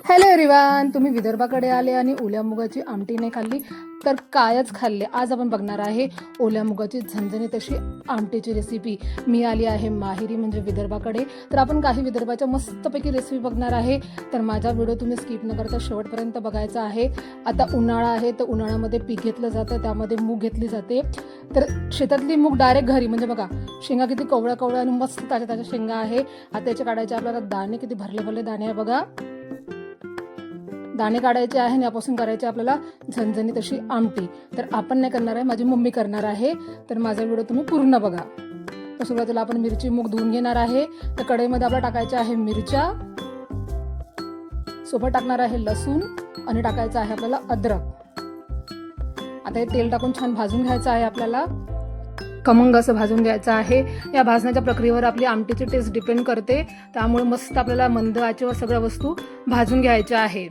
Hello everyone, तुम्ही विदर्भाकडे आले आणि ओल्या मुगाची आमटी नाही खाल्ली तर कायच खाल्ले. आज आपण बघणार आहे ओल्या मुगाची झणझणीत अशी आमटीची रेसिपी. मी आली आहे माहेरी म्हणजे विदर्भाकडे, तर आपण काही विदर्भाच्या मस्तपैकी रेसिपी बघणार आहे. तर माझा व्हिडिओ तुम्ही स्किप न करता शेवटपर्यंत बघायचा आहे. आता उन्हाळा आहे, तर उन्हाळ्यामध्ये पीक घेतलं जातं, त्यामध्ये मूग घेतली जाते. तर शेतातली मूग डायरेक्ट घरी, म्हणजे बघा शेंगा किती कवळ्या कवळ्या आणि मस्त ताज्या ताज्या शेंगा आहे. आता त्याचे काढायचे आपल्याला दाणे, किती भरले भरले दाणे आहे बघा. दाणे काढायचे आहे आणि यापासून करायचे आपल्याला झणझणीत अशी आमटी. तर आपण नाही करणार आहे, माझी मम्मी करणार आहे. तर माझा व्हिडिओ तुम्ही पूर्ण बघा. तर सुरुवातीला आपण मिरची मूग धुवून घेणार आहे. तर कढईमध्ये आपल्याला टाकायच्या आहे मिरच्या, सोबत टाकणार आहे लसूण आणि टाकायचं आहे आपल्याला अद्रक. आता हे तेल टाकून छान भाजून घ्यायचं आहे आपल्याला. खमंग असं भाजून घ्यायचं आहे. या भाजण्याच्या प्रक्रियेवर आपली आमटीची टेस्ट डिपेंड करते, त्यामुळे मस्त आपल्याला मंद आचेवर सगळ्या वस्तू भाजून घ्यायच्या आहे.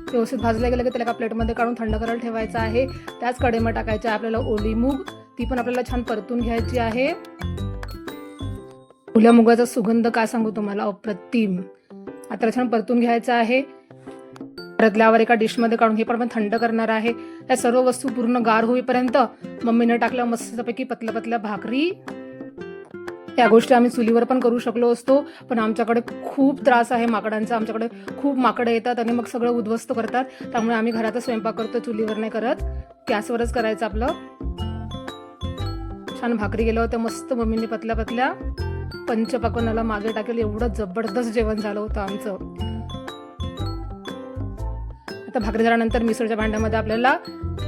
व्यवस्थित भाजल्या गेलं की त्याला एका प्लेटमध्ये काढून थंड करायला ठेवायचं आहे. त्याच कढईमध्ये टाकायचं आहे आपल्याला ओली मूग, ती पण आपल्याला छान परतून घ्यायची आहे. ओल्या मुगाचा सुगंध काय सांगू तुम्हाला, अप्रतिम. आता छान परतून घ्यायचं आहे. परतल्यावर एका डिशमध्ये काढून हे पण आपण थंड करणार आहे. या सर्व वस्तू पूर्ण गार होईपर्यंत मम्मीने टाकल्या मस्तपैकी पतल्या पतल्या भाकरी. या गोष्टी आम्ही चुलीवर पण करू शकलो असतो, पण आमच्याकडे खूप त्रास आहे माकडांचा. आमच्याकडे खूप माकडं येतात आणि मग सगळं उद्ध्वस्त करतात, त्यामुळे आम्ही घरातच स्वयंपाक करतो, चुलीवर नाही करत. गॅसवरच करायचं आपलं. छान भाकरी गेलं होतं मस्त, मम्मीने पतल्या पतल्या पंचपक्वान्नाला मागे टाकेल एवढं जबरदस्त जेवण झालं होतं आमचं. आता भाकरी झाल्यानंतर मिसळच्या भांड्यामध्ये आपल्याला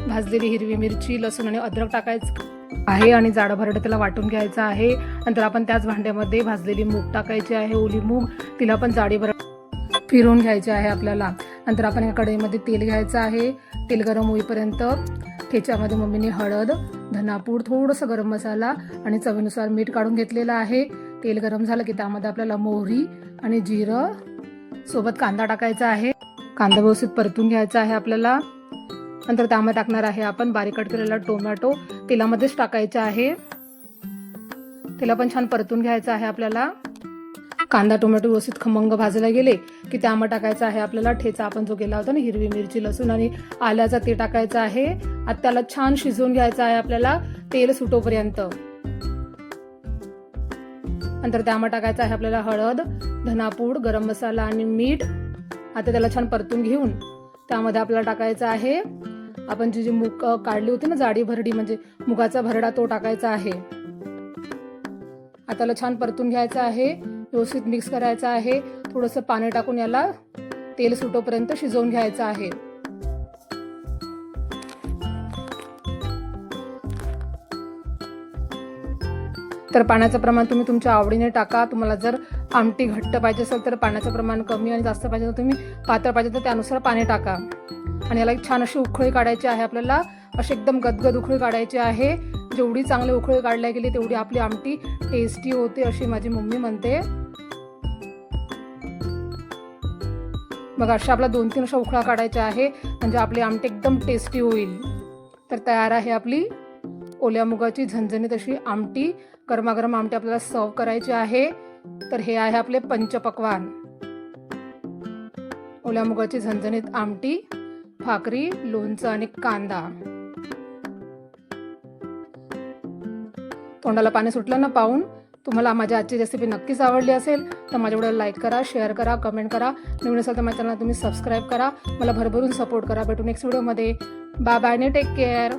भाजलेली हिरवी मिरची, लसूण आणि अद्रक टाकायचं आहे आणि जाडं भरडं त्याला वाटून घ्यायचं आहे. नंतर आपण त्याच भांड्यामध्ये भाजलेली मूग टाकायची आहे, ओली मूग, तिला पण जाडी भरड फिरवून घ्यायची आहे आपल्याला. नंतर आपण एका कढईमध्ये तेल घ्यायचं आहे. तेल गरम होईपर्यंत ठेच्यामध्ये मम्मीने हळद, धनापूड, थोडंसं गरम मसाला आणि चवीनुसार मीठ काढून घेतलेलं आहे. तेल गरम झालं की त्यामध्ये आपल्याला मोहरी आणि जिरं सोबत कांदा टाकायचा आहे. कांदा व्यवस्थित परतून घ्यायचा आहे आपल्याला. नंतर त्यामध्ये टाकणार आहे आपण बारीक कट केलेला टोमॅटो, तेलामध्येच टाकायचा आहे. त्याला पण छान परतून घ्यायचं आहे आपल्याला. कांदा टोमॅटो व्यवस्थित खमंग भाजले गेले की त्यामध्ये टाकायचा आहे आपल्याला ठेचा आपण जो केला होता ना, हिरवी मिरची, लसूण आणि आल्याचा, ते टाकायचं आहे. आता त्याला छान शिजवून घ्यायचं आहे आपल्याला तेल सुटोपर्यंत. नंतर त्यामध्ये टाकायचं आहे आपल्याला हळद, धनापूड, गरम मसाला आणि मीठ. आता त्याला छान परतून घेऊन त्यामध्ये आपल्याला टाकायचं आहे आपण जी मूग काढली होती ना, जाडी भरडी म्हणजे मुगाचा भरडा, तो टाकायचा आहे. आता त्याला छान परतून घ्यायचं आहे, व्यवस्थित मिक्स करायचं आहे. थोडंसं पाणी टाकून याला तेल सुटोपर्यंत शिजवून घ्यायचं आहे. तर पाण्याचं प्रमाण तुम्ही तुमच्या आवडीने टाका. तुम्हाला जर आमटी घट्ट पाहिजे असेल तर पाण्याचं प्रमाण कमी, आणि जास्त पाहिजे तर तुम्ही पातळ पाहिजे तर त्यानुसार पाणी टाका. आणि याला एक छान अशी उकळी काढायची आहे आपल्याला. अशी एकदम गदगद उकळी काढायची आहे. जेवढी चांगली उकळी काढल्या गेली तेवढी आपली आमटी टेस्टी होते, अशी माझी मम्मी म्हणते. मग अशा आपल्या 2-3 अशा उकळा काढायच्या आहे, म्हणजे आपली आमटी एकदम टेस्टी होईल. तर तयार आहे आपली ओल्या मुगाची झणझणीत अशी आमटी. गरमागरम आमटी आपल्याला सर्व करायची आहे. तर हे आहे आपले पंचपक्वान्न, ओल्या मुगाची झणझणीत आमटी, भाकरी, लोणचं आणि कांदा. तोंडाला पाणी सुटलं ना पाहून. तुम्हाला माझी आजची रेसिपी नक्कीच आवडली असेल तर माझ्या व्हिडिओला लाईक करा, शेअर करा, कमेंट करा. नवीन असेल तर माझ्या चॅनलला तुम्ही सबस्क्राईब करा. मला भरभरून सपोर्ट करा. भेटू नेक्स्ट व्हिडिओमध्ये. बाय बाय आणि टेक केअर.